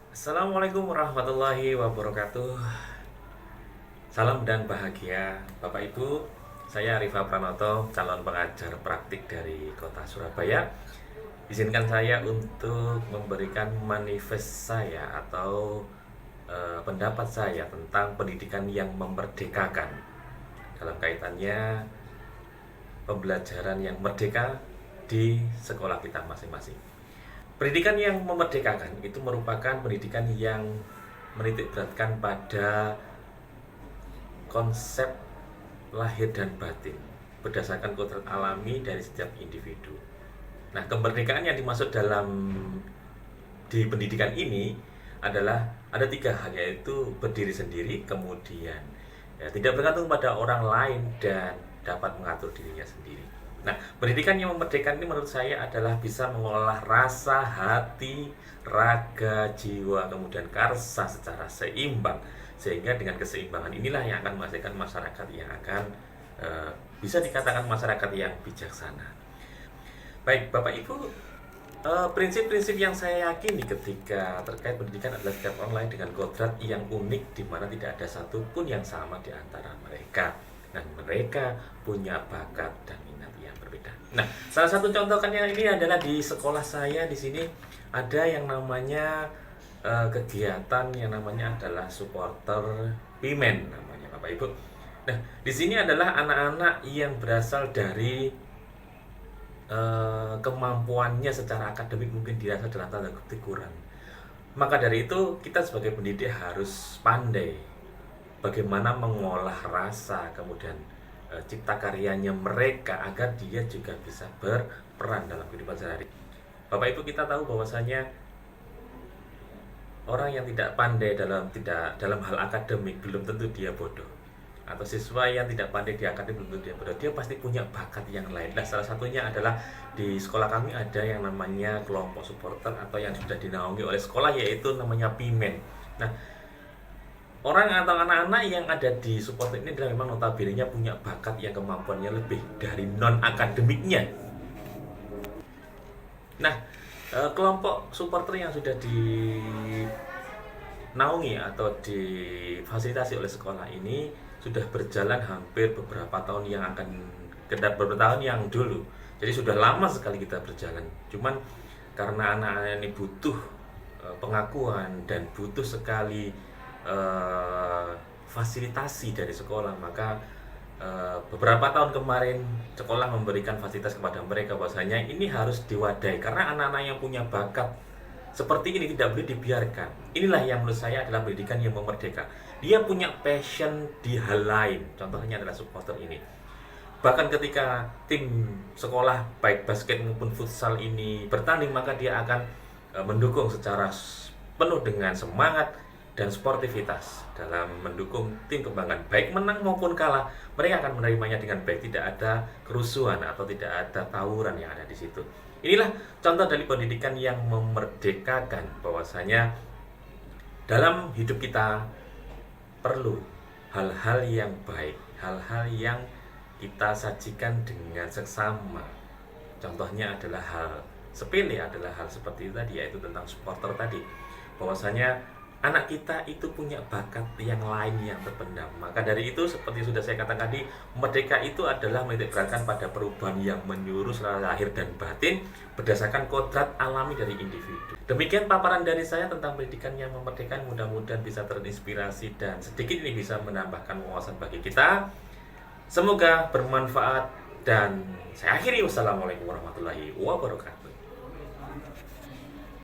Assalamualaikum warahmatullahi wabarakatuh. Salam dan bahagia Bapak Ibu. Saya Rifa Pranoto, calon pengajar praktik dari Kota Surabaya. Izinkan saya untuk memberikan manifest saya atau pendapat saya tentang pendidikan yang memerdekakan dalam kaitannya pembelajaran yang merdeka di sekolah kita masing-masing. Pendidikan yang memerdekakan itu merupakan pendidikan yang menitikberatkan pada konsep lahir dan batin berdasarkan kodrat alami dari setiap individu. Nah, kemerdekaan yang dimaksud di pendidikan ini adalah ada tiga hal, yaitu berdiri sendiri, kemudian tidak bergantung pada orang lain, dan dapat mengatur dirinya sendiri. Nah, pendidikan yang memerdekakan ini menurut saya adalah bisa mengolah rasa, hati, raga, jiwa, kemudian karsa secara seimbang. Sehingga dengan keseimbangan inilah yang akan menghasilkan masyarakat yang akan bisa dikatakan masyarakat yang bijaksana. Baik, Bapak Ibu, prinsip-prinsip yang saya yakini ketika terkait pendidikan adalah setiap online dengan kodrat yang unik, di mana tidak ada satupun yang sama di antara mereka, dan mereka punya bakat dan minat yang berbeda. Nah, salah satu contohnya ini adalah di sekolah saya. Di sini ada yang namanya kegiatan yang namanya adalah supporter Pimen namanya, Bapak Ibu. Nah, di sini adalah anak-anak yang berasal dari kemampuannya secara akademik mungkin dirasa dalam tanda kutip kurang. Maka dari itu kita sebagai pendidik harus pandai bagaimana mengolah rasa, kemudian cipta karyanya mereka agar dia juga bisa berperan dalam kehidupan sehari-hari. Bapak Ibu, kita tahu bahwasanya orang yang tidak pandai dalam hal akademik belum tentu dia bodoh, atau siswa yang tidak pandai di akademik belum tentu dia bodoh. Dia pasti punya bakat yang lain. Nah, salah satunya adalah di sekolah kami ada yang namanya kelompok supporter atau yang sudah dinaungi oleh sekolah, yaitu namanya Pimen. Nah, orang atau anak-anak yang ada di supporter ini adalah memang notabene-nya punya bakat yang kemampuannya lebih dari non akademiknya. Nah, kelompok supporter yang sudah dinaungi atau difasilitasi oleh sekolah ini sudah berjalan hampir beberapa tahun yang akan beberapa tahun yang dulu. Jadi sudah lama sekali kita berjalan. Cuman karena anak-anak ini butuh pengakuan dan butuh sekali fasilitasi dari sekolah, maka beberapa tahun kemarin sekolah memberikan fasilitas kepada mereka bahwasanya ini harus diwadahi, karena anak-anak yang punya bakat seperti ini tidak boleh dibiarkan. Inilah yang menurut saya adalah pendidikan yang memerdeka. Dia punya passion di hal lain, contohnya adalah supporter ini. Bahkan ketika tim sekolah baik basket maupun futsal ini bertanding, maka dia akan mendukung secara penuh dengan semangat dan sportivitas dalam mendukung tim kebanggaan, baik menang maupun kalah. Mereka akan menerimanya dengan baik, tidak ada kerusuhan atau tidak ada tawuran yang ada di situ. Inilah contoh dari pendidikan yang memerdekakan, bahwasanya dalam hidup kita perlu hal-hal yang baik, hal-hal yang kita sajikan dengan seksama. Contohnya adalah hal sepele, adalah hal seperti itu tadi, yaitu tentang supporter tadi, bahwasanya anak kita itu punya bakat yang lain yang terpendam. Maka dari itu, seperti sudah saya katakan tadi, merdeka itu adalah menitikberatkan pada perubahan yang menyeluruh secara lahir dan batin berdasarkan kodrat alami dari individu. Demikian paparan dari saya tentang pendidikan yang memerdekakan. Mudah-mudahan bisa terinspirasi dan sedikit ini bisa menambahkan wawasan bagi kita. Semoga bermanfaat dan saya akhiri. Wassalamualaikum warahmatullahi wabarakatuh.